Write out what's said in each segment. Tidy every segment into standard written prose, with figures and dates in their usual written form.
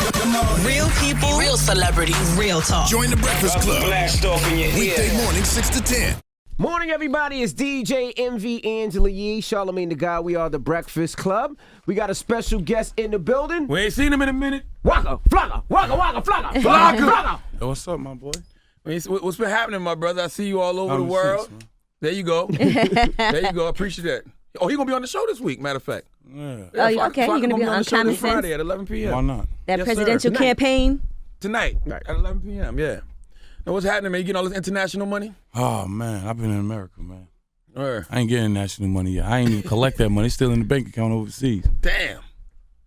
Real people, real celebrities, real talk. Join the Breakfast Club. Blast off in your ear. Weekday morning, 6 to 10. Morning, everybody. It's DJ MV Angela Yee, Charlamagne the God. We are the Breakfast Club. We got a special guest in the building. We ain't seen him in a minute. Waka Flocka Flocka. Hey, what's up, my boy? What's been happening, my brother? I see you all over the world. There you go. There you go. I appreciate that. Oh, he gonna be on the show this week, matter of fact. Yeah. Okay. You're gonna be on show Common this Sense Friday at 11 p.m. Why not? That Yes, presidential sir. campaign. Tonight at 11 p.m. Yeah. Now what's happening, man? You getting all this international money? Oh, man, I've been in America, man. Or I ain't getting national money yet. I ain't even collect that money. It's still in the bank account overseas. damn.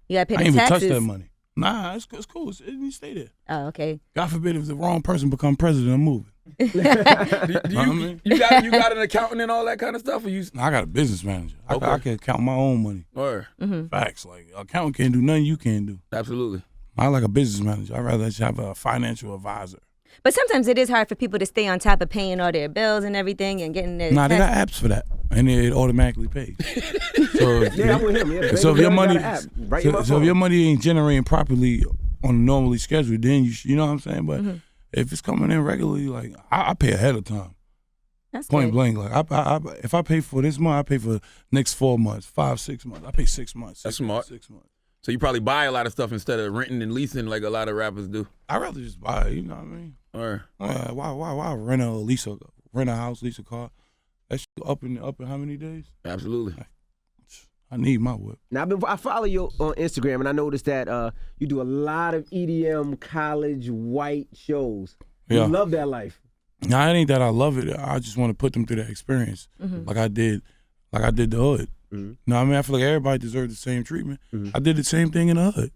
You gotta pay I the ain't even taxes. touch that money. Nah, it's cool. It needs to stay there. Oh, okay. God forbid if the wrong person become president, I'm moving. Do Know what I mean? you got an accountant and all that kind of stuff? Or you? I got a business manager. Okay. I can count my own money. Or Facts. Like, accountant can't do nothing you can't do. absolutely. I like a business manager. I'd rather just have a financial advisor. But sometimes it is hard for people to stay on top of paying all their bills and everything and getting their Nah, they got tax- apps for that, and it automatically pays. So if, Yeah, I'm with him. Yeah, so if your money, right so if your money ain't generating properly on a normally scheduled, then you know what I'm saying. But if it's coming in regularly, like I pay ahead of time, That's point good. blank. Like if I pay for this month, I pay for next 4 months, 5, 6 months. I pay 6 months. That's 6 months, smart. 6 months. So you probably buy a lot of stuff instead of renting and leasing like a lot of rappers do. I'd rather just buy it. You know what I mean? Or Why rent a house, lease a car? That shit up in how many days? absolutely. I need my whip. Now, I follow you on Instagram, and I noticed that you do a lot of EDM college white shows. Yeah. You love that life. Nah, it ain't that I love it. I just want to put them through that experience, like I did the hood. You know what I mean? I feel like everybody deserves the same treatment. I did the same thing in the hood.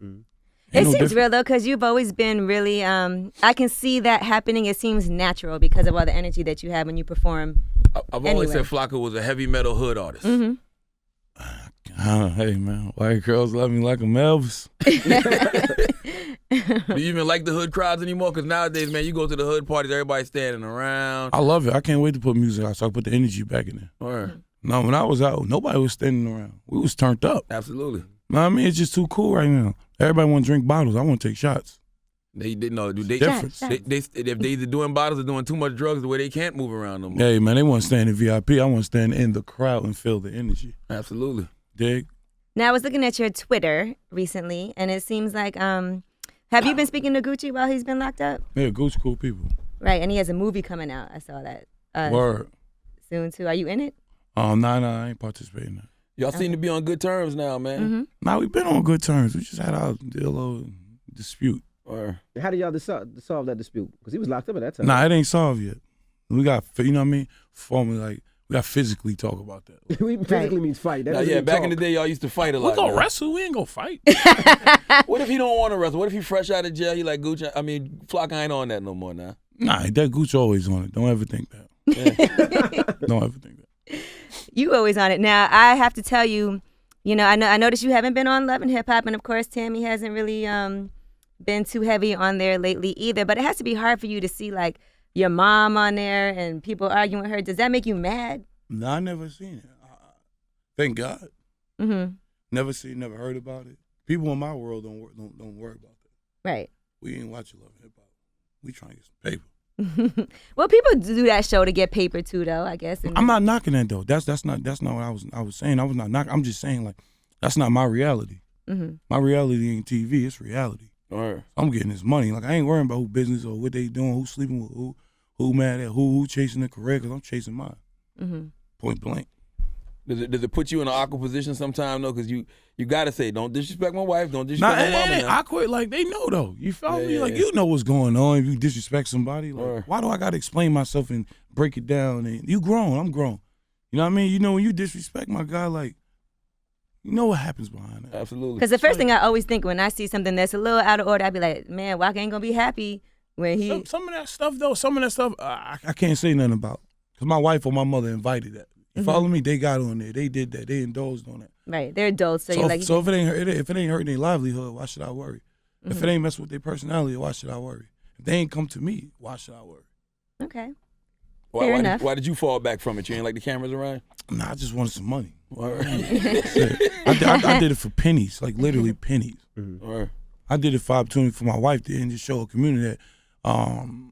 It Ain't no seems different. real though, because you've always been really. I can see that happening. It seems natural because of all the energy that you have when you perform. I've always Anyway. said Flocka was a heavy metal hood artist. Hey man, white girls love me like I'm Elvis. Do you even like the hood crowds anymore? Because nowadays, man, you go to the hood parties, everybody's standing around. I love it. I can't wait to put music out so I can put the energy back in there. Or No, when I was out, nobody was standing around. We was turned up. absolutely. Know what I mean? It's just too cool right now. Everybody want to drink bottles. I want to take shots. They didn't know. They, Difference. they, if they either doing bottles or doing too much drugs, the way they can't move around no more. Hey man, they want to stand in VIP. I want to stand in the crowd and feel the energy. Absolutely. Dig? Now I was looking at your Twitter recently, and it seems like have you been speaking to Gucci while he's been locked up? Yeah, Gucci cool people. Right, and he has a movie coming out. I saw that Word. soon too. Are you in it? Nah, I ain't participating in that. Y'all seem to be on good terms now, man. Nah, we've been on good terms. We just had our little dispute. Or How did y'all solve that dispute? Because he was locked up at that time. Nah, it ain't solved yet. We got, you know what I mean? Formally, like, we got physically talk about that. We physically means fight. That now, doesn't yeah, mean back talk. in the day, y'all used to fight a We lot. gonna man. wrestle. We ain't gonna fight. What if he don't want to wrestle? What if he fresh out of jail? He like Gucci. I mean, Flocka ain't on that no more now. Nah, that Gucci always on it. Don't ever think that. Don't ever think that. You always on it. Now I have to tell you, I noticed you haven't been on Love and Hip Hop, and of course Tammy hasn't really been too heavy on there lately either. But it has to be hard for you to see like your mom on there and people arguing with her. Does that make you mad? Nah, I never seen it. Thank God. Mm-hmm. Never seen, never heard about it. People in my world don't worry about that. Right. We ain't watching Love and Hip Hop. We trying to get some paper. Well, people do that show to get paper too, though. I guess. I'm not knocking that though. That's not what I was saying. I was not knocking. I'm just saying like that's not my reality. Mm-hmm. My reality ain't TV. It's reality. Or I'm getting this money. Like I ain't worrying about who business or what they doing, who's sleeping with who mad at who chasing their career. Cause I'm chasing mine. Mm-hmm. Point blank. does it put you in an awkward position sometime though? Because you gotta say, don't disrespect my wife, don't Nah, disrespect it my mama. ain't now. awkward. Like they know though. You feel Yeah, me? yeah, Like yeah. you know what's going on if you disrespect somebody. Like Right. why do I gotta explain myself and break it down? And you grown. I'm grown. You know what I mean? You know when you disrespect my guy, like you know what happens behind that. Absolutely. Because the first thing I always think when I see something that's a little out of order, I be like, man, Waka ain't gonna be happy when he. Some of that stuff though, I can't say nothing about. Cause my wife or my mother invited that. You follow me? They got on there. They did that. They indulged on that. Right, they're adults, so you're like. So if it ain't hurting their livelihood, why should I worry? If it ain't messing with their personality, why should I worry? If they ain't come to me, why should I worry? Okay. Why, Fair why, enough. did, why did you fall back from it? You ain't like the cameras around? Nah, I just wanted some money. Or, That's it. I did it for pennies, like literally pennies. or, I did it for opportunity for my wife to and just show a community that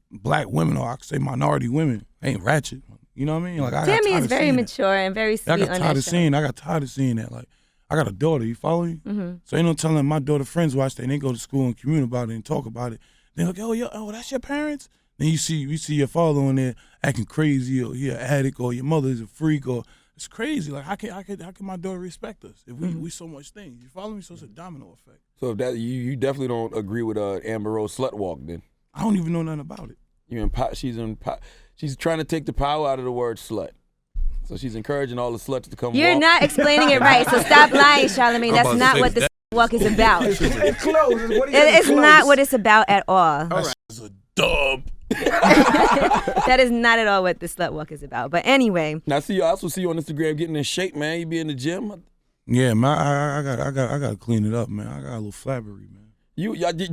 black women, or I could say minority women, ain't ratchet. You know what I mean? Like Tammy is very mature and very sweet on that show. I got tired of seeing that. Like, I got a daughter, you follow me? Mm-hmm. So ain't no telling my daughter friends watch that and they go to school and commune about it and talk about it. They're like, oh, that's your parents? Then you see your father on there acting crazy, or you're an addict, or your mother is a freak, or it's crazy. Like, how can my daughter respect us if we so much things? You follow me? So it's a domino effect. So if that you definitely don't agree with Amber Rose Slut Walk then? I don't even know nothing about it. She's trying to take the power out of the word slut. So she's encouraging all the sluts to come You're walk. not explaining it right, so stop lying, Charlamagne. That's not what the walk is about. It's close. It's not what it's about at all. That's a dub. That is not at all what the Slut Walk is about. But anyway. Now, I also see you on Instagram getting in shape, man. You be in the gym. Yeah, man. I got to clean it up, man. I got a little flabbery, man.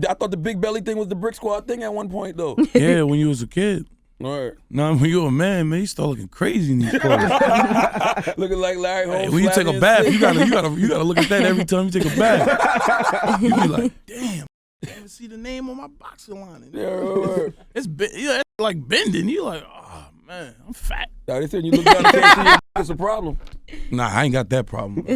I thought the big belly thing was the brick squad thing at one point, though. Yeah, when you was a kid. All right. No, when you were a man, you start looking crazy in these clothes. Looking like Larry Holmes. Hey, when you take a bath, you gotta look at that every time you take a bath. You be like, damn, I didn't see the name on my boxer lining. Yeah, right. It's like bending. You like, oh man, I'm fat. Now, they said you look down and can't see it's a problem. Nah, I ain't got that problem.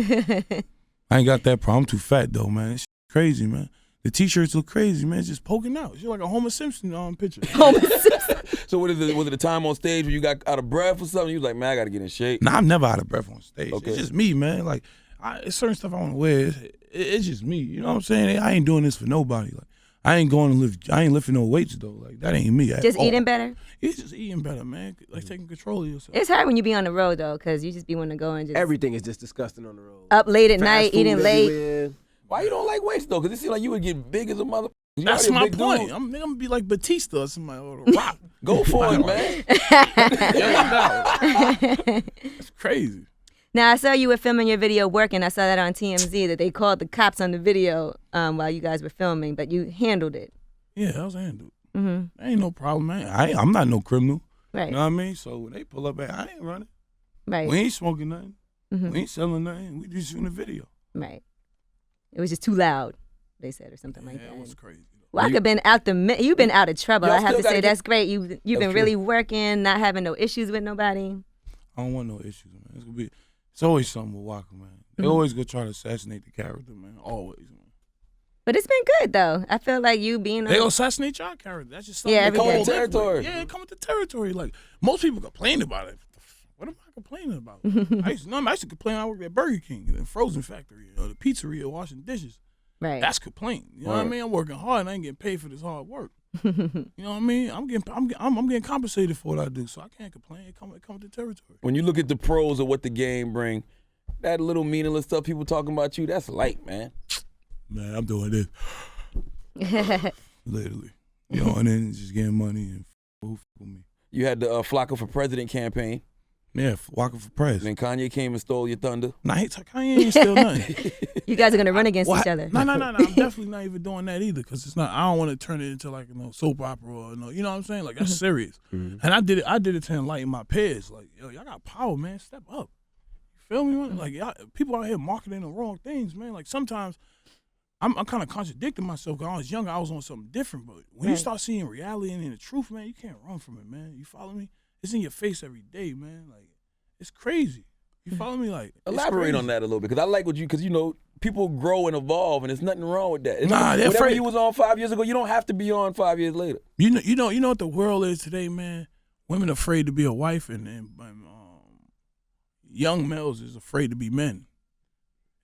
I'm too fat though, man. It's crazy, man. The t-shirts look crazy, man. It's just poking out. You're like a Homer Simpson picture. Homer Simpson. So was it a time on stage where you got out of breath or something? You was like, man, I got to get in shape. Nah, I'm never out of breath on stage. Okay. It's just me, man. Like, it's certain stuff I want to wear. It's just me. You know what I'm saying? I ain't doing this for nobody. Like, I ain't lifting no weights though. Like, that ain't me. Just eating better? It's just eating better, man. Like, taking control of yourself. It's hard when you be on the road though, because you just be wanting to go and just Everything is just disgusting on the road. Up late at Fast night, food eating late. everywhere. Why you don't like weights, though? Because it seems like you would get big as a mother. That's my point. I'm gonna be like Batista or somebody, or The Rock. Go for it, man. It's crazy. Now, I saw you were filming your video working. I saw that on TMZ, that they called the cops on the video while you guys were filming, but you handled it. Yeah, I was handled. Mm-hmm. Ain't no problem, man. I'm not no criminal. Right. You know what I mean? So when they pull up, I ain't running. Right. We ain't smoking nothing. Mm-hmm. We ain't selling nothing. We just shooting a video. Right. It was just too loud, they said, or something like that. Yeah, it was crazy. Waka you've been out of trouble. I have to say that's great. You've been really true. working, not having no issues with nobody. I don't want no issues, man. It's always something with Waka, man. They always go try to assassinate the character, man. Always, man. But it's been good though. I feel like you being they gonna assassinate your character. That's just something. Yeah, they every come day. with Territory. Yeah, it come with the territory. Like most people complain about it. What am I complaining about? I used to complain. I worked at Burger King, the Frozen Factory, or the pizzeria, washing dishes. Right. That's complaint. You know what I mean? I'm working hard and I ain't getting paid for this hard work. You know what I mean? I'm getting compensated for what I do, so I can't complain. It come with the territory. When you look at the pros of what the game bring, that little meaningless stuff people talking about you, that's light, man. Man, I'm doing this. Literally. You know, and then just getting money and food for me. You had the Flocka for President campaign. Yeah, Waka for Prez. Then Kanye came and stole your thunder. Nah, Kanye ain't still nothing. You guys are gonna run against each other. No. I'm definitely not even doing that either, because it's not. I don't want to turn it into like soap opera or you know what I'm saying? Like that's serious. Mm-hmm. And I did it to enlighten my peers. Like, yo, y'all got power, man. Step up. You feel me, man? Like people out here marketing the wrong things, man. Like sometimes I'm kind of contradicting myself. Because when I was younger, I was on something different. But when you start seeing reality and the truth, man, you can't run from it, man. You follow me? It's in your face every day, man. Like, it's crazy. You follow me? Like, elaborate on that a little bit, because I like because people grow and evolve, and there's nothing wrong with that. They're whatever you was on 5 years ago, you don't have to be on 5 years later. You know what the world is today, man. Women are afraid to be a wife, and young males is afraid to be men.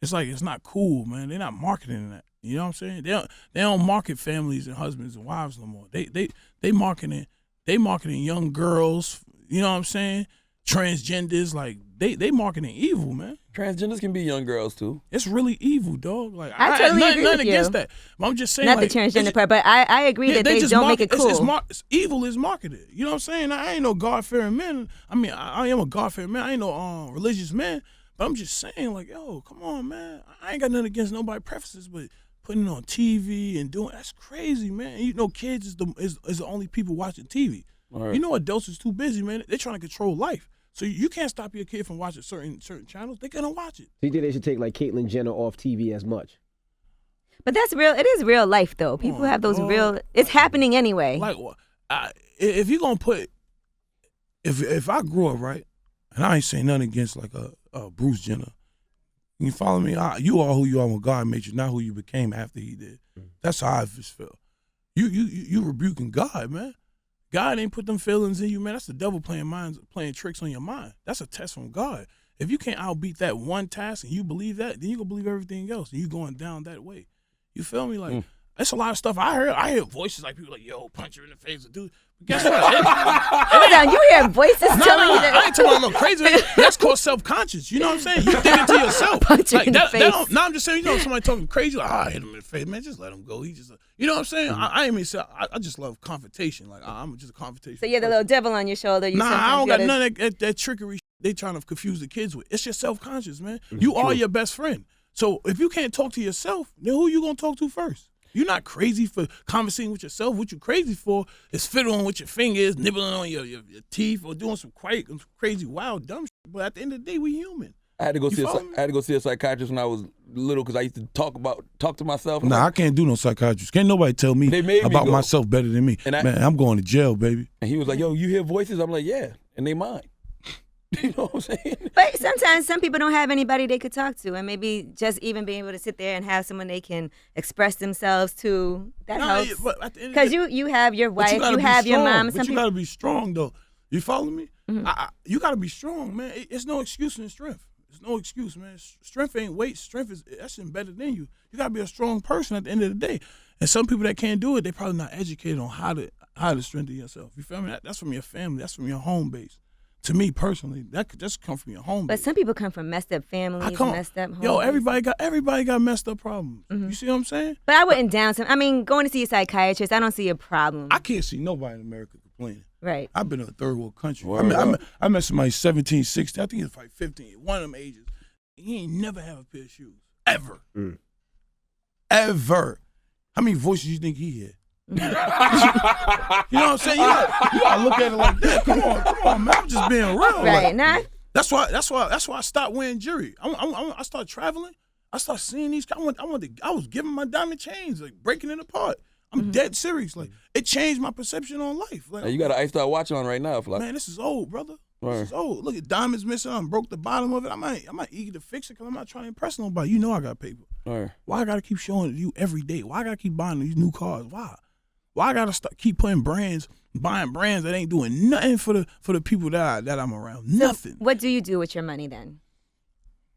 It's like it's not cool, man. They're not marketing that. You know what I'm saying? They don't market families and husbands and wives no more. They marketing young girls. You know what I'm saying? Transgenders, like they marketing evil, man. Transgenders can be young girls too. It's really evil, dog. Like I totally agree nothing with against you. that. But I'm just saying, Not like, the transgender part, but I agree that they don't make it cool. Evil is marketed. You know what I'm saying? I ain't no God-fearing man. I mean, I am a God-fearing man. I ain't no religious man. But I'm just saying, like, yo, come on, man. I ain't got nothing against nobody's preferences, but putting it on TV and that's crazy, man. You know, kids is the only people watching TV. Right. You know, adults is too busy, man. They're trying to control life. So you can't stop your kid from watching certain channels. They're gonna watch it. Do you think they should take like Caitlyn Jenner off TV as much? But that's real. It is real life, though. People have those real. It's happening anyway. Like, if you're gonna put, if I grew up right, and I ain't saying nothing against like a Bruce Jenner. You follow me? You are who you are when God made you, not who you became after He did. That's how I just feel. You rebuking God, man. God ain't put them feelings in you, man. That's the devil playing tricks on your mind. That's a test from God. If you can't outbeat that one task and you believe that, then you gonna believe everything else, and you going down that way. You feel me? Like that's a lot of stuff I hear voices like people like, yo, punch her in the face, dude. Guess what? Hold on, you hear voices telling you that. I ain't talking about no crazy. That's called self-conscious. You know what I'm saying? You think it to yourself. Punch her in the face. No, I'm just saying, somebody talking crazy, like, I hit him in the face. Man, just let him go. He just, you know what I'm saying? I ain't mean to say, I just love confrontation. Like, I'm just a confrontation. So you have the little devil on your shoulder. I don't got none of that trickery they trying to confuse the kids with. It's your self-conscious, man. You are your best friend. So if you can't talk to yourself, then who you going to talk to first? You're not crazy for conversating with yourself. What you crazy for is fiddling with your fingers, nibbling on your teeth, or doing some crazy, wild, dumb shit. But at the end of the day, we human. I had to go see a psychiatrist when I was little because I used to talk to myself. Nah, I can't do no psychiatrist. Can't nobody tell me about myself better than me. Man, I'm going to jail, baby. And he was like, yo, you hear voices? I'm like, yeah, and they mine. You know what I'm saying? But sometimes some people don't have anybody they could talk to, and maybe just even being able to sit there and have someone they can express themselves to, that helps. Because you have your wife, you have your mom. But you got to be strong, though. You follow me? Mm-hmm. You got to be strong, man. It's no excuse in strength. It's no excuse, man. Strength ain't weight. Strength that's embedded in you. You got to be a strong person at the end of the day. And some people that can't do it, they're probably not educated on how to strengthen yourself. You feel me? That's from your family. That's from your home base. To me personally, that could just come from your home. But some people come from messed up families, messed up homes. Yo, everybody got messed up problems. Mm-hmm. You see what I'm saying? But I wouldn't going to see a psychiatrist, I don't see a problem. I can't see nobody in America complaining. Right. I've been in a third world country. I met somebody 17, 16, I think it's like 15, one of them ages. He ain't never have a pair of shoes. Ever. Ever. How many voices you think he had? You know what I'm saying? You gotta look at it like that. Come on, man. I'm just being real. Right, nah. That's why I stopped wearing jewelry. I started traveling. I started seeing these. I was giving my diamond chains, like breaking it apart. I'm dead serious. Like it changed my perception on life. Like, now you got an iced out watch on right now, Flock. Man, this is old, brother. This is old. Look at diamonds missing. I broke the bottom of it. I'm not eager to fix it because I'm not trying to impress nobody. You know I got paper. Why I gotta keep showing it to you every day? Why I gotta keep buying these new cars? Why I gotta keep buying brands that ain't doing nothing for the people that I'm around? Nothing. So what do you do with your money then?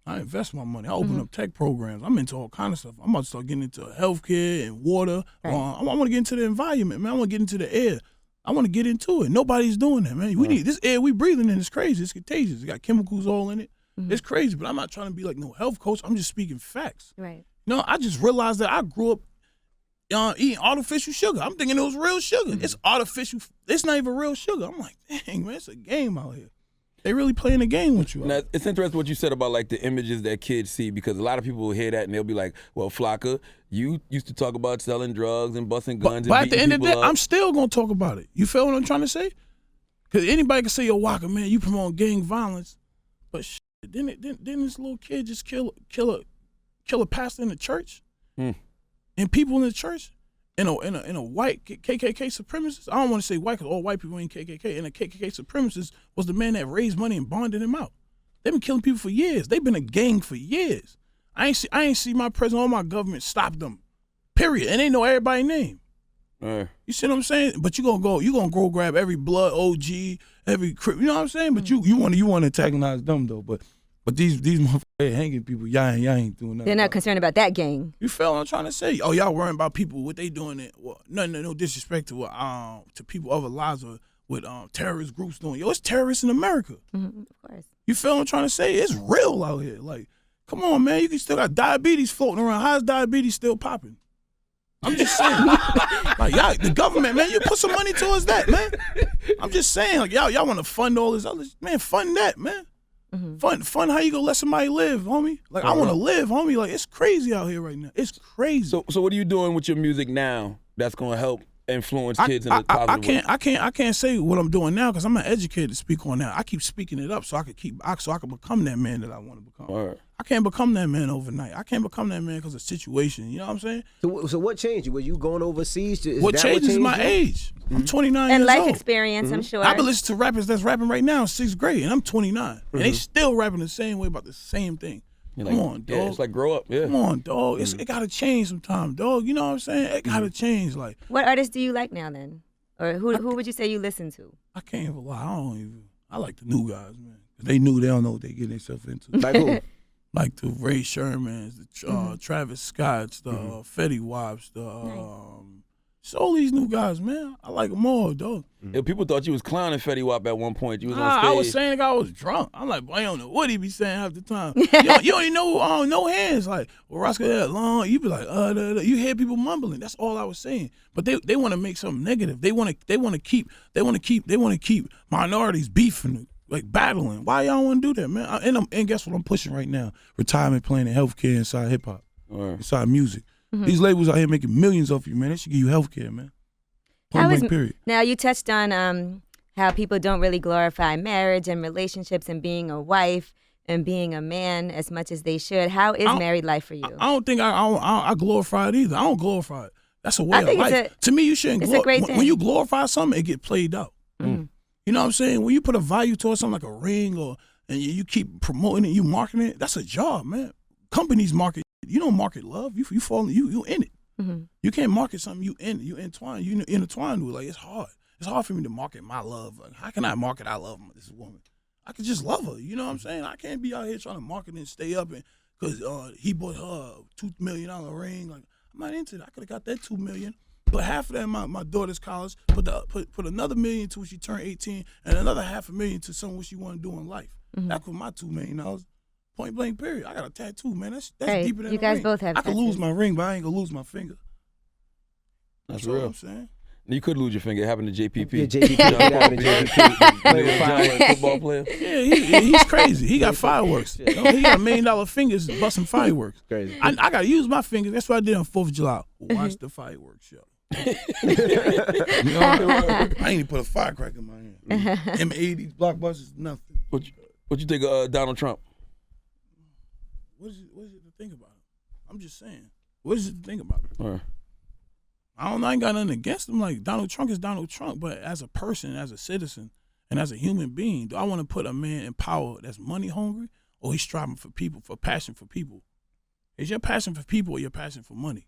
I invest my money. I open up tech programs. I'm into all kind of stuff. I'm about to start getting into healthcare and water. Right. I want to get into the environment, man. I want to get into the air. I want to get into it. Nobody's doing that, man. We need this air we breathing in is crazy. It's contagious. It got chemicals all in it. It's crazy. But I'm not trying to be like no health coach. I'm just speaking facts. Right. No, I just realized that I grew up eating artificial sugar. I'm thinking it was real sugar. It's artificial. It's not even real sugar. I'm like, dang, man, it's a game out here. They really playing a game with you. Now, it's interesting what you said about like the images that kids see, because a lot of people will hear that and they'll be like, well, Flocka, you used to talk about selling drugs and busting guns but and at the end of the day, up. I'm still going to talk about it. You feel what I'm trying to say? Because anybody can say, yo, Waka, man, you promote gang violence. But shit, didn't this little kid just kill a pastor in the church? And people in the church? In a white KKK supremacist, I don't want to say white because all white people ain't KKK. And a KKK supremacist was the man that raised money and bonded him out. They've been killing people for years. They've been a gang for years. I ain't see my president or my government stop them. Period. And they know everybody's name. You see what I'm saying? But you gonna go grab every blood OG, every crip. You know what I'm saying? But you want to antagonize them though. But these motherfuckers hanging people, y'all ain't doing nothing. They're not concerned about that gang. You feel what I'm trying to say? Oh, y'all worrying about people, what they doing it. Well, no disrespect to people other lives with terrorist groups doing. Yo, it's terrorists in America. Of course. You feel what I'm trying to say? It's real out here. Like, come on, man. You can still got diabetes floating around. How's diabetes still popping? I'm just saying. Like, y'all, the government, man, you put some money towards that, man. I'm just saying, like, y'all want to fund all this other, man, fund that, man. Fun how you gonna let somebody live, homie? Like, I want to live, homie. Like, it's crazy out here right now. It's crazy. So what are you doing with your music now that's gonna help influence kids in a positive way? I can't say what I'm doing now because I'm not educated to speak on that. I keep speaking it up so I can become that man that I want to become. Right. I can't become that man overnight. I can't become that man because of situation. You know what I'm saying? So what changed you? Were you going overseas? What changes is my age. I'm 29 And years life old. experience, I'm sure. I've been listening to rappers that's rapping right now in 6th grade, and I'm 29. And they still rapping the same way about the same thing. Come on, dog. Yeah, it's like grow up. Yeah. Come on, dog. It got to change sometime, dog. You know what I'm saying? It got to change. Like, What artists do you like now then? Or who would you say you listen to? I can't even lie. I like the new guys, man. They knew they don't know what they getting themselves into. Like who? Like the Ray Shermans, the Travis Scotts, the Fetty Waps, it's all these new guys, man. I like them all, dog. Yeah, people thought you was clowning Fetty Wap at one point. You was on stage. I was saying I was drunk. I'm like, boy, I don't know what he be saying half the time. you don't even know no hands. Like, well, Roscoe had long. You be like, you hear people mumbling. That's all I was saying. But they want to make something negative. They want to keep minorities beefing, like battling. Why y'all want to do that, man? And guess what I'm pushing right now? Retirement plan and healthcare inside hip hop, inside music. These labels out here making millions off you, man. They should give you healthcare, man. Period. Now, you touched on how people don't really glorify marriage and relationships and being a wife and being a man as much as they should. How is married life for you? I don't think I glorify it either. I don't glorify it. That's a way of life. To me, you shouldn't glorify. When you glorify something, it get played out. You know what I'm saying? When you put a value towards something like a ring and you keep promoting it, you marketing it, that's a job, man. Companies market. You don't market love. You in it. You can't market something you intertwine with. Like, it's hard. It's hard for me to market my love. Like, how can I market I love this woman? I could just love her. You know what I'm saying? I can't be out here trying to market and stay up and because he bought her a $2 million ring. Like, I'm not into that. I could have got that $2 million. Put half of that in my daughter's college. Put another $1 million to when she turned 18, and another $500,000 to something what she want to do in life. That's what my $2 million. Point blank, period. I got a tattoo, man. That's right. deeper than you guys ring. both have I could tattoos. lose my ring, but I ain't gonna lose my finger. That's all real. I'm saying. You could lose your finger. It happened to JPP. Yeah, JPP. Happened to JPP. Giant football player. Yeah, he's crazy. He got fireworks. He got $1 million fingers busting fireworks. Crazy. I gotta use my fingers. That's what I did on 4th of July. Watch the fireworks show. You know, I ain't even put a firecracker in my hand. M80s, blockbusters, nothing. What you think of Donald Trump? What is it to think about? I'm just saying. What is it to think about? I don't know. I ain't got nothing against him. Like, Donald Trump is Donald Trump, but as a person, as a citizen, and as a human being, do I want to put a man in power that's money hungry, or he's striving for people, for passion for people? Is your passion for people or your passion for money?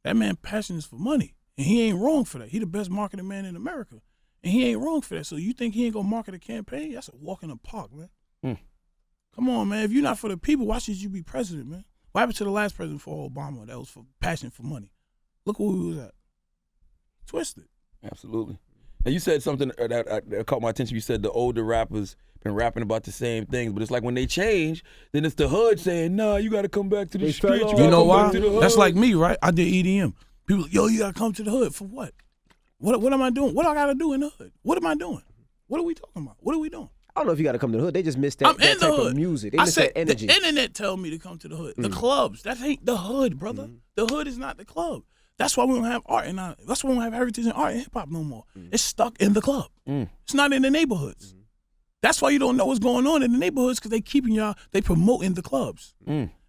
That man passion is for money, and he ain't wrong for that. He the best marketing man in America, and he ain't wrong for that. So you think he ain't gonna market a campaign? That's a walk in the park, man. Come on, man. If you're not for the people, why should you be president, man? What happened to the last president for Obama that was for passion for money? Look where we was at. Twisted. Absolutely. Now, you said something that caught my attention. You said the older rappers been rapping about the same things, but it's like when they change, then it's the hood saying, nah, you got to come back to the streets. You know why? That's like me, right? I did EDM. People, yo, you got to come to the hood. For what? What am I doing? What I got to do in the hood? What am I doing? What are we talking about? What are we doing? I don't know if you got to come to the hood. They just missed that type of music. They missed that energy. The internet tell me to come to the hood. The clubs, that ain't the hood, brother. The hood is not the club. That's why we don't have art and that's why we don't have heritage in art and hip hop no more. It's stuck in the club. It's not in the neighborhoods. That's why you don't know what's going on in the neighborhoods because they promoting the clubs.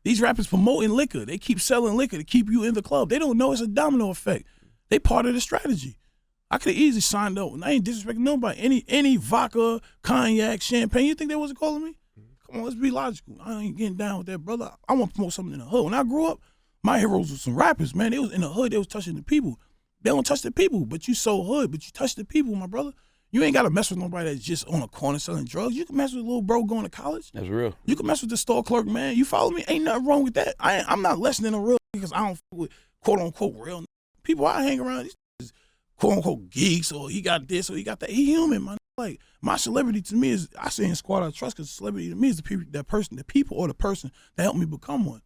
These rappers promoting liquor. They keep selling liquor to keep you in the club. They don't know it's a domino effect. They part of the strategy. I could have easily signed up. I ain't disrespecting nobody. Any vodka, cognac, champagne. You think they wasn't calling me? Come on, let's be logical. I ain't getting down with that, brother. I want to promote something in the hood. When I grew up, my heroes were some rappers, man. They was in the hood. They was touching the people. They don't touch the people, but you so hood, but you touch the people, my brother. You ain't got to mess with nobody that's just on a corner selling drugs. You can mess with a little bro going to college. That's real. You can mess with the store clerk, man. You follow me? Ain't nothing wrong with that. I'm not less than a real because I don't fuck with quote-unquote real people. I hang around these quote-unquote geeks or he got this or he got that. He human, man. Like, my celebrity to me is, I say in Squad I Trust because celebrity to me is the people or the person that helped me become one.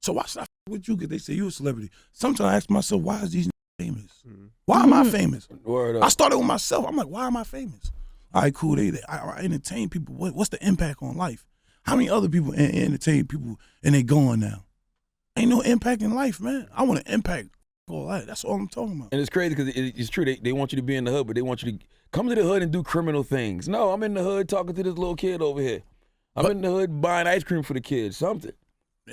So why should I fuck with you because they say you a celebrity? Sometimes I ask myself, why is these famous? Why am I famous? I started with myself. I'm like, why am I famous? All right, cool. I entertain people. What's the impact on life? How many other people entertain people and they going now? Ain't no impact in life, man. I want to impact all that. That's all I'm talking about. And it's crazy because it's true. They want you to be in the hood, but they want you to come to the hood and do criminal things. No, I'm in the hood talking to this little kid over here. I'm in the hood buying ice cream for the kids, something.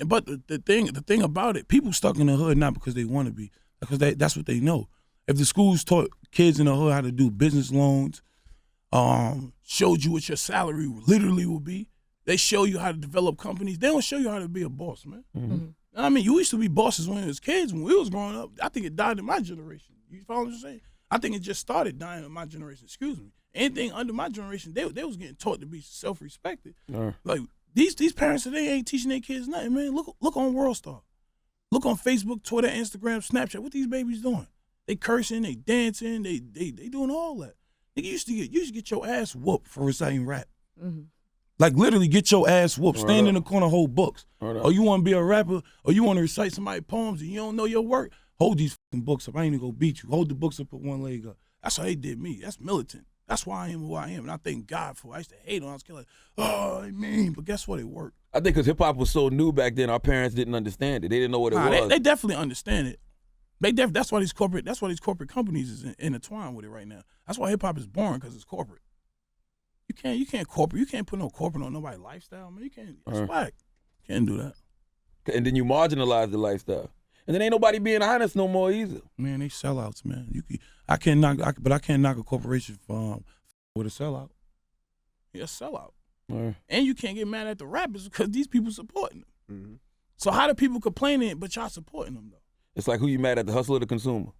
But the thing about it, people stuck in the hood not because they want to be, because that's what they know. If the schools taught kids in the hood how to do business loans, showed you what your salary literally will be, they show you how to develop companies. They don't show you how to be a boss, man. Mm-hmm. I mean, you used to be bosses when we was kids. When we was growing up, I think it died in my generation. You follow what I'm saying? I think it just started dying in my generation. Excuse me. Anything under my generation, they was getting taught to be self-respected. Like these parents today ain't teaching their kids nothing, man. Look on World Star. Look on Facebook, Twitter, Instagram, Snapchat. What these babies doing? They cursing, they dancing, they doing all that. Nigga, you used to get your ass whooped for reciting rap. Mm-hmm. Like literally get your ass whooped. Stand in the corner, hold books. Or you want to be a rapper, or you want to recite somebody's poems and you don't know your work, hold these fucking books up. I ain't even gonna beat you. Hold the books up, put one leg up. That's how they did me. That's militant. That's why I am who I am. And I thank God for it. I used to hate on it. I was like, oh, I mean, but guess what? It worked. I think because hip-hop was so new back then, our parents didn't understand it. They didn't know what it was. They definitely understand it. That's why these corporate companies is intertwined with it right now. That's why hip-hop is boring, because it's corporate. You can't put no corporate on nobody's lifestyle, man. You can't. It's whack. Can't do that. And then you marginalize the lifestyle. And then ain't nobody being honest no more either. Man, they sellouts, man. I can't knock a corporation with a sellout. You're a sellout. And you can't get mad at the rappers because these people supporting them. Mm-hmm. So how do people complaining but y'all supporting them though? It's like who you mad at, the hustler or the consumer?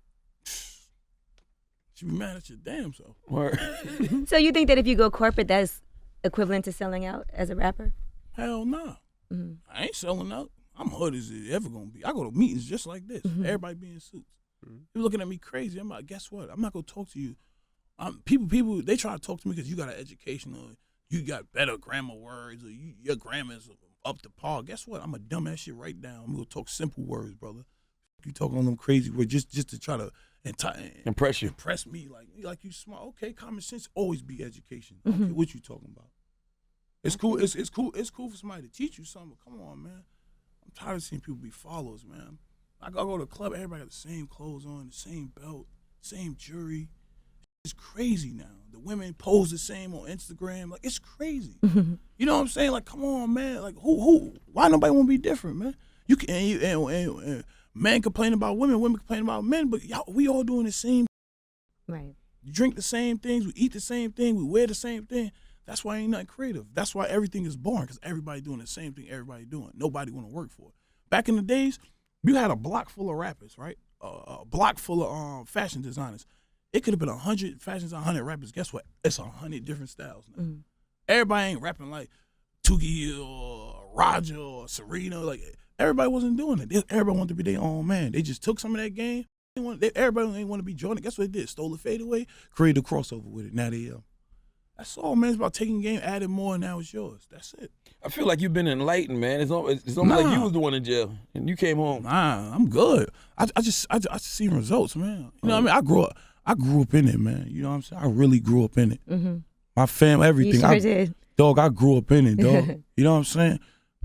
You be mad at your damn self. So you think that if you go corporate, that's equivalent to selling out as a rapper? Hell no. Nah. Mm-hmm. I ain't selling out. I'm hood as it ever gonna be. I go to meetings just like this. Mm-hmm. Everybody be in suits. Mm-hmm. You're looking at me crazy. I'm like, guess what? I'm not gonna talk to you. People, they try to talk to me because you got an education or you got better grammar words or your grammar's up to par. Guess what? I'm gonna dumb that shit right down. I'm gonna talk simple words, brother. You talking on them crazy words just to try to impress me like you smart. Okay, common sense always be education. Mm-hmm. Okay, what you talking about? It's cool. It's cool. It's cool for somebody to teach you something. But come on, man. I'm tired of seeing people be followers, man. I go to the club, everybody got the same clothes on, the same belt, same jewelry. It's crazy now. The women pose the same on Instagram. Like, it's crazy. Mm-hmm. You know what I'm saying? Like, come on, man. Like, why nobody want to be different, man? You can and men complain about women complain about men, but we all doing the same. Right. You drink the same things, we eat the same thing, we wear the same thing. That's why ain't nothing creative. That's why everything is boring, because everybody doing the same thing everybody doing. Nobody want to work for it. Back in the days, you had a block full of rappers, right? A block full of fashion designers. It could have been 100 fashions, 100 rappers. Guess what? It's 100 different styles now. Mm-hmm. Everybody ain't rapping like Tuki or Roger or Serena. Like, everybody wasn't doing it. Everybody wanted to be their own man. They just took some of that game. Everybody ain't want to be Jordan. Guess what they did? Stole the fadeaway, created a crossover with it. Now they that's all, man. It's about taking game, adding more, and now it's yours. That's it. I feel like you've been enlightened, man. It's almost like you was the one in jail and you came home. Nah, I'm good. I just see results, man. You know what I mean? I grew up in it, man. You know what I'm saying? I really grew up in it. Mm-hmm. My family, everything. You sure did. Dog, I grew up in it, dog. You know what I'm saying?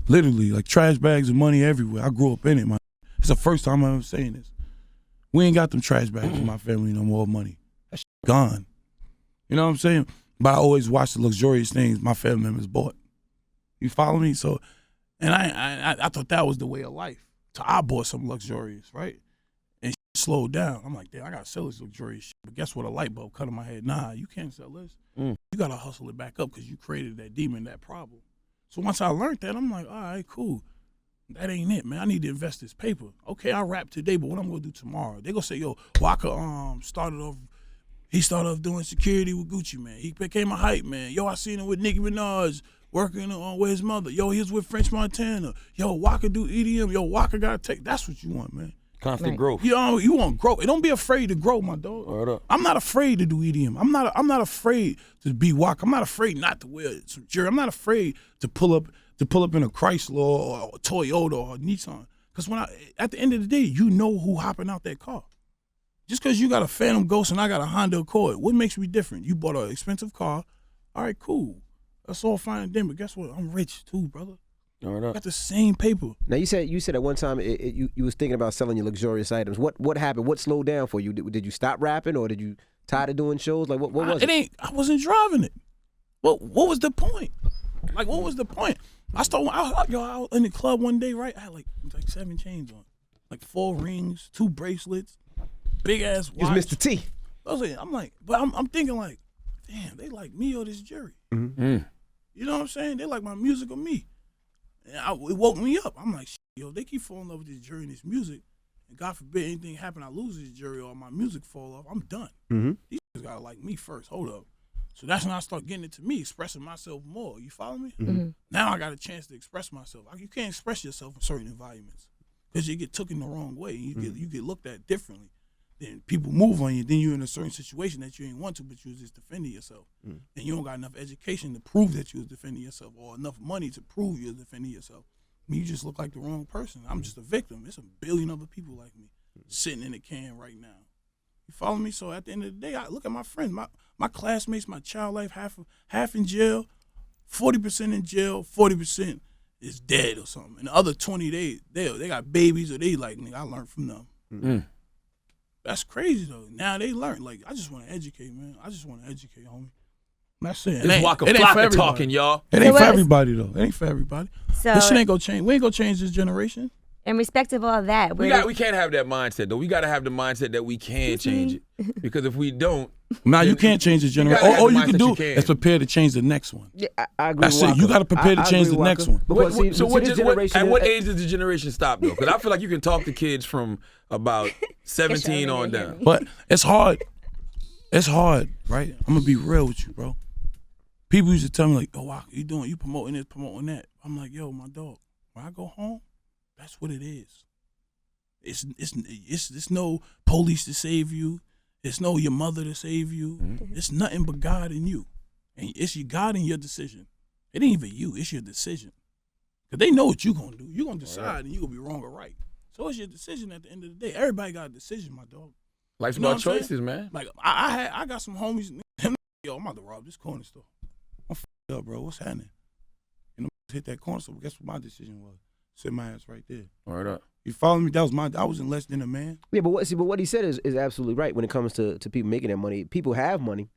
Literally, like trash bags of money everywhere. I grew up in it, man. It's the first time I'm ever saying this. We ain't got them trash bags in my family no more money. That shit gone. You know what I'm saying? But I always watch the luxurious things my family members bought. You follow me? So, and I thought that was the way of life. So I bought some luxurious, right? And slowed down. I'm like, damn, I gotta sell this luxurious shit. But guess what? A light bulb cut in my head. Nah, you can't sell this. You gotta hustle it back up because you created that demon, that problem. So once I learned that, I'm like, all right, cool. That ain't it, man. I need to invest this paper. Okay, I rap today, but what I'm gonna do tomorrow? They gonna say, yo, Waka started off doing security with Gucci, man. He became a hype man. Yo, I seen him with Nicki Minaj working on with his mother. Yo, he was with French Montana. Yo, Waka do EDM. Yo, Waka gotta take. That's what you want, man. Constant growth. You want growth. And don't be afraid to grow, my dog. Right up. I'm not afraid to do EDM. I'm not afraid to be Waka. I'm not afraid not to wear some jewelry. I'm not afraid to pull up in a Chrysler or a Toyota or a Nissan. Because at the end of the day, you know who hopping out that car. Just because you got a Phantom Ghost and I got a Honda Accord, what makes me different? You bought an expensive car. All right, cool. That's all fine and dandy, but guess what? I'm rich too, brother. Got the same paper. Now you said at one time you was thinking about selling your luxurious items. What happened? What slowed down for you? Did you stop rapping or did you tired of doing shows? Like what was it? I wasn't driving it. What was the point? Like what was the point? I was in the club one day, right? I had like 7 chains on, like 4 rings, 2 bracelets, big ass watch. It's Mr. T. I'm like, but I'm thinking like, damn, they like me or this jury. Mm-hmm. You know what I'm saying? They like my music or me. And it woke me up. I'm like, yo, they keep falling in love with this jury and this music, and God forbid anything happen, I lose this jury or my music fall off, I'm done. Mm-hmm. These guys gotta like me first. Hold up. So that's when I start getting it to me, expressing myself more. You follow me? Mm-hmm. Now I got a chance to express myself. You can't express yourself in certain environments because you get taken the wrong way. You get looked at differently. Then people move on you. Then you're in a certain situation that you ain't want to, but you was just defending yourself. And you don't got enough education to prove that you was defending yourself or enough money to prove you're defending yourself. I mean, you just look like the wrong person. I'm just a victim. There's a billion other people like me sitting in a can right now. You follow me? So at the end of the day, I look at my friends, my classmates, my child life, half in jail, 40% in jail, 40% is dead or something. And the other 20, they got babies or they like, nigga, I learned from them. Mm-hmm. That's crazy though. Now they learn. Like, I just want to educate, man. I just want to educate, homie. That's it. It's Waka Flocka talking, y'all. It ain't for everybody though. It ain't for everybody. So This shit ain't gonna change. We ain't gonna change this generation. in respect of all that, We can't have that mindset though. We got to have the mindset that we can change it. Because if we don't, Now you can't change this generation. gotta have All the you can mindset do you can. is prepare to change the next one. Yeah, I agree. That's with it. You Waka. got to prepare to I change agree the with next Waka. one. Because see, so this generation at what is- age does the generation stop though? Because I feel like you can talk to kids from about 17 on down. But it's hard. It's hard, right? I'm gonna be real with you, bro. People used to tell me like, "Oh, Waka, you doing? You promoting this, promoting that?" I'm like, "Yo, my dog. When I go home, that's what it is. It's no police to save you. It's no your mother to save you. Mm-hmm. It's nothing but God and you. And it's your God and your decision. It ain't even you. It's your decision. Cause they know what you gonna do. You gonna decide and you gonna be wrong or right. So it's your decision at the end of the day. Everybody got a decision, my dog. Life's You know about what I'm choices, man. Like I got some homies. Yo, I'm about to rob this corner store. I'm f***ed up, bro. What's happening? You know, hit that corner store. Guess what my decision was? Sit my ass right there. Word up. You follow me? I was in less than a man. Yeah, but what he said is absolutely right when it comes to people making that money. People have money,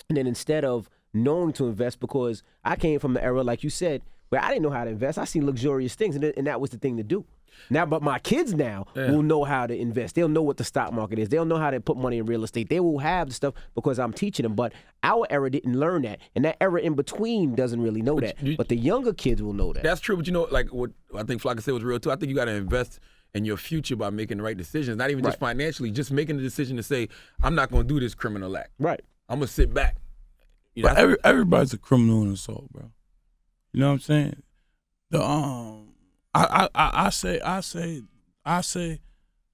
and then instead of knowing to invest, because I came from the era, like you said, where I didn't know how to invest. I seen luxurious things, and that was the thing to do. Now, but my kids now will know how to invest. They'll know what the stock market is. They'll know how to put money in real estate. They will have the stuff because I'm teaching them. But our era didn't learn that, and that era in between doesn't really know that. But the younger kids will know that. That's true, but you know, like what I think Flocka said was real too. I think you got to invest in your future by making the right decisions, not even just financially, just making the decision to say, I'm not going to do this criminal act. Right. I'm going to sit back. You know, But everybody's a criminal in assault, bro. You know what I'm saying? I say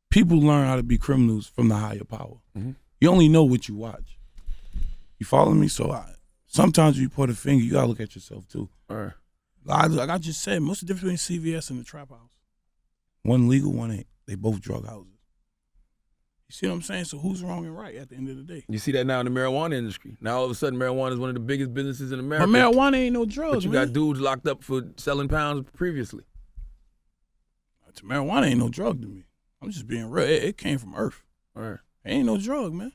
people learn how to be criminals from the higher power. Mm-hmm. You only know what you watch. You follow me? So sometimes you put a finger, you gotta look at yourself too. Like I just said, what's the difference between CVS and the trap house? One legal, one ain't. They both drug houses. You see what I'm saying? So who's wrong and right at the end of the day? You see that now in the marijuana industry. Now all of a sudden marijuana is one of the biggest businesses in America. But marijuana ain't no drugs, But you man. got dudes locked up for selling pounds previously. Marijuana ain't no drug to me. I'm just being real. It came from Earth. All right. It ain't no drug, man.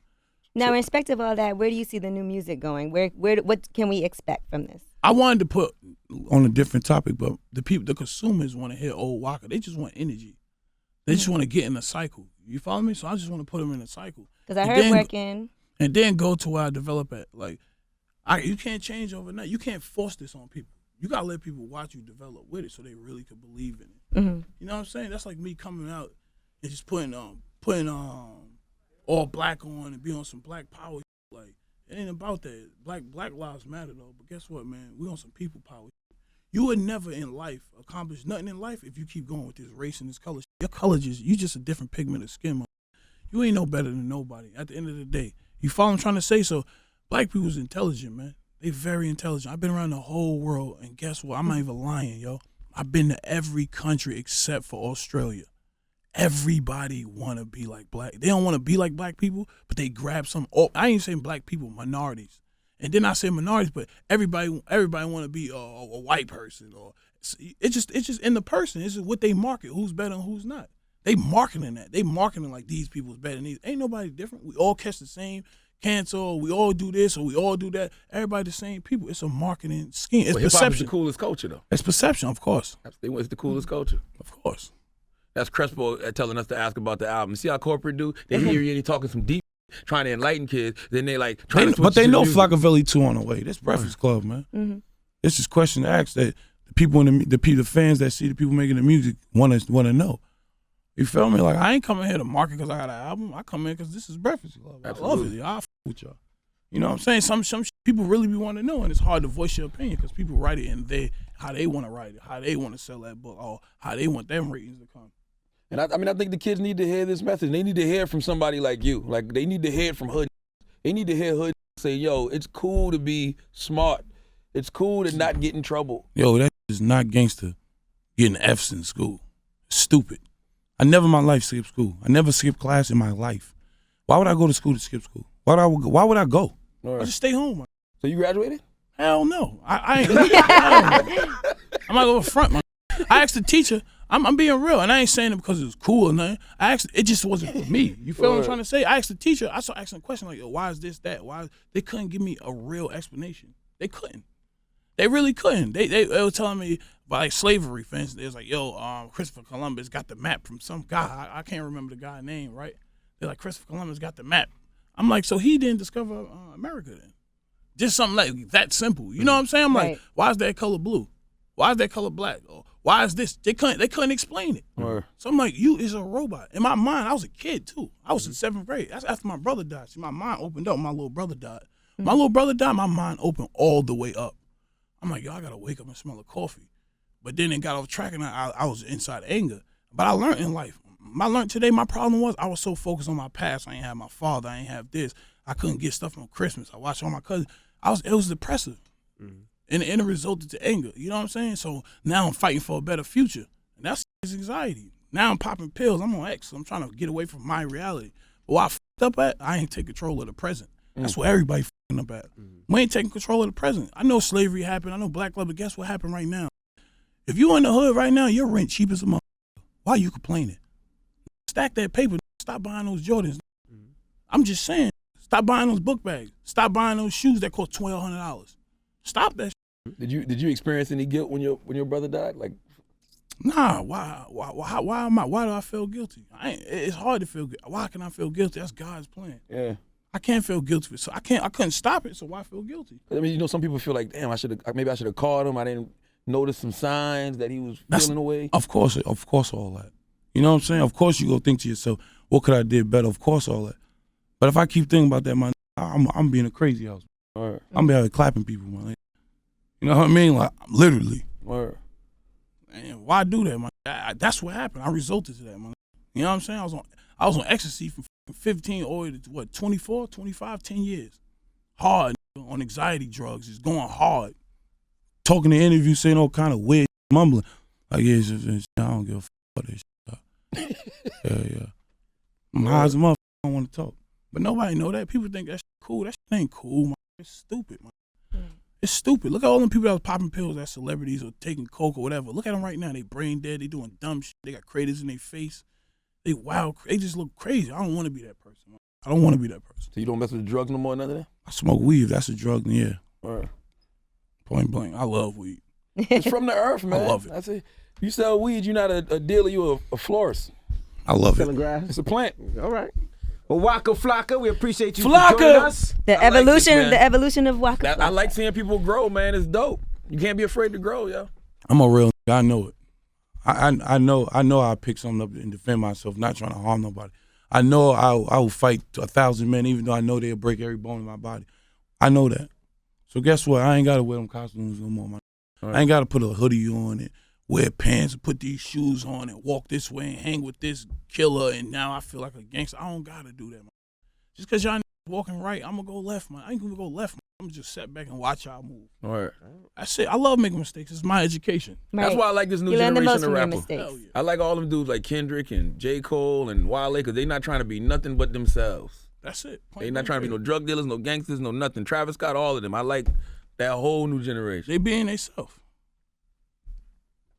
Now, in respect of all that, where do you see the new music going? What can we expect from this? I wanted to put on a different topic, but the consumers want to hear old Waka. They just want energy. They just want to get in a cycle. You follow me? So I just want to put them in a cycle. Because I heard working. And then go to where I develop at. Like, you can't change overnight. You can't force this on people. You got to let people watch you develop with it so they really could believe in it. Mm-hmm. You know what I'm saying? That's like me coming out and just putting all black on and be on some black power. Like, it ain't about that. Black lives matter though. But guess what, man? We on some people power. You would never in life accomplish nothing in life if you keep going with this race and this color. Your color you just a different pigment of skin. You ain't no better than nobody. At the end of the day, you follow what I'm trying to say? So, black people's intelligent, man. They very intelligent. I've been around the whole world, and guess what? I'm not even lying, yo. I've been to every country except for Australia. Everybody want to be like black. They don't want to be like black people, but they grab some. Oh, I ain't saying black people, minorities. And then I say minorities, but everybody want to be a white person, or It's just in the person. It's just what they market. Who's better and who's not. They marketing that. They marketing like these people's better than these. Ain't nobody different. We all catch the same cancer. Or we all do this or we all do that. Everybody the same people. It's a marketing scheme. It's hip-hop perception. is the coolest culture, though. It's perception, of course. It's the coolest culture. Of course. That's Crespo telling us to ask about the album. See how corporate do? They hear you and he talking some deep, trying to enlighten kids. Then they like trying to switch but they to know music. Flockavelli 2 on the way. This Breakfast Club, man. Mm-hmm. It's just question to ask that the people in the fans that see the people making the music want to know. You feel me? Like I ain't coming here to market because I got an album. I come in because this is Breakfast Club. Absolutely. I love it. I f with y'all. You know what I'm saying? Some people really be wanting to know, and it's hard to voice your opinion because people write it and how they want to write it, how they want to sell that book, or how they want them ratings to come. And I think the kids need to hear this message. They need to hear it from somebody like you. Like they need to hear it from hood. They need to hear hood say, "Yo, it's cool to be smart. It's cool to not get in trouble." Yo, that is not gangster. Getting F's in school, stupid. I never in my life skipped school. I never skipped class in my life. Why would I go to school to skip school? Why would I go? Right. I just stay home. Man. So you graduated? Hell no. I ain't. I'm not going to front, man. I asked the teacher. I'm being real, and I ain't saying it because it was cool or nothing. I asked. It just wasn't for me. You feel what I'm trying to say? I asked the teacher. I started asking a question like, "Yo, why is this that? Why?" They couldn't give me a real explanation. They couldn't. They really couldn't. They were telling me about like slavery, for instance. They was like, "Yo, Christopher Columbus got the map from some guy. I can't remember the guy's name, right?" They're like, "Christopher Columbus got the map." I'm like, so he didn't discover America then? Just something like that simple. You know what I'm saying? I'm like, why is that color blue? Why is that color black? Or why is this? They couldn't explain it. So I'm like, you is a robot. In my mind, I was a kid too. I was in 7th grade. That's after my brother died. See, my mind opened up. My little brother died. My little brother died. My mind opened all the way up. I'm like, yo, I gotta wake up and smell a coffee. But then it got off track and I was inside anger. But I learned in life. I learned today my problem was I was so focused on my past. I ain't have my father. I ain't have this. I couldn't get stuff on Christmas. I watched all my cousins. It was depressive. Mm-hmm. And it resulted to anger. You know what I'm saying? So now I'm fighting for a better future. And that's anxiety. Now I'm popping pills. I'm on X. So I'm trying to get away from my reality. But what I fucked up at, I ain't take control of the present. That's what everybody fucking up at. We ain't taking control of the present. I know slavery happened. I know black love, but guess what happened right now? If you in the hood right now, your rent cheap as a motherfucker. Why are you complaining? Stack that paper. Stop buying those Jordans. I'm just saying. Stop buying those book bags. Stop buying those shoes that cost $1,200. Stop that. Did you experience any guilt when your brother died? Like, nah. Why do I feel guilty? It's hard to feel guilty. Why can I feel guilty? That's God's plan. Yeah. I can't feel guilty. So I couldn't stop it. So why feel guilty? I mean, you know, some people feel like, damn, maybe I should have called him. I didn't notice some signs that he was feeling away. Of course, all that. You know what I'm saying? Of course, you go think to yourself, what could I did better? Of course, all that. But if I keep thinking about that, man, I'm being a crazy house. Right. I'm being clapping people, man. You know what I mean? Like, literally. Right. And why do that, man? That's what happened. I resulted to that, man. You know what I'm saying? I was on ecstasy from 15 all the way to, 24, 25, 10 years. Hard on anxiety drugs. It's going hard. Talking in interviews, saying all kind of weird mumbling. Like, yeah, I don't give a fuck about this shit. Yeah. I'm high as a motherfucker. I don't want to talk. But nobody know that. People think that's cool. That shit ain't cool, man. It's stupid, man. It's stupid. Look at all them people that was popping pills as celebrities or taking coke or whatever. Look at them right now. They brain dead. They doing dumb shit. They got craters in their face. They wild. They just look crazy. I don't want to be that person, man. I don't want to be that person. So you don't mess with drugs no more, none of that? I smoke weed. If that's a drug, then yeah. Right. Point blank. I love weed. It's from the earth, man. I love it. That's it. If you sell weed, you're not a dealer. You're a florist. I love Selling it. grass. It's a plant. All right. Well, Waka Flocka, we appreciate you Flocka! for joining us. The I like this, man. the evolution of Waka Flocka. I like seeing people grow, man. It's dope. You can't be afraid to grow, yo. I'm a real nigga. I know it. I know I'll pick something up and defend myself, not trying to harm nobody. I know I will fight 1,000 men, even though I know they'll break every bone in my body. I know that. So guess what? I ain't got to wear them costumes no more, man. Right. I ain't got to put a hoodie on and wear pants and put these shoes on and walk this way and hang with this killer, and now I feel like a gangster. I don't got to do that, man. Just because y'all walking right, I'm going to go left, man. I ain't going to go left, man. I'm going to just sit back and watch y'all move. All right. That's it. I love making mistakes. It's my education. Right. That's why I like this new You learn the generation most of from your rappers. mistakes. Hell yeah. I like all them dudes like Kendrick and J. Cole and Wale, because they not trying to be nothing but themselves. That's it. They not trying to be no drug dealers, no gangsters, no nothing. Travis Scott, all of them. I like that whole new generation. They being themselves.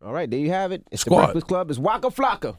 All right, there you have it. It's Squad. the Breakfast Club. It's Waka Flocka.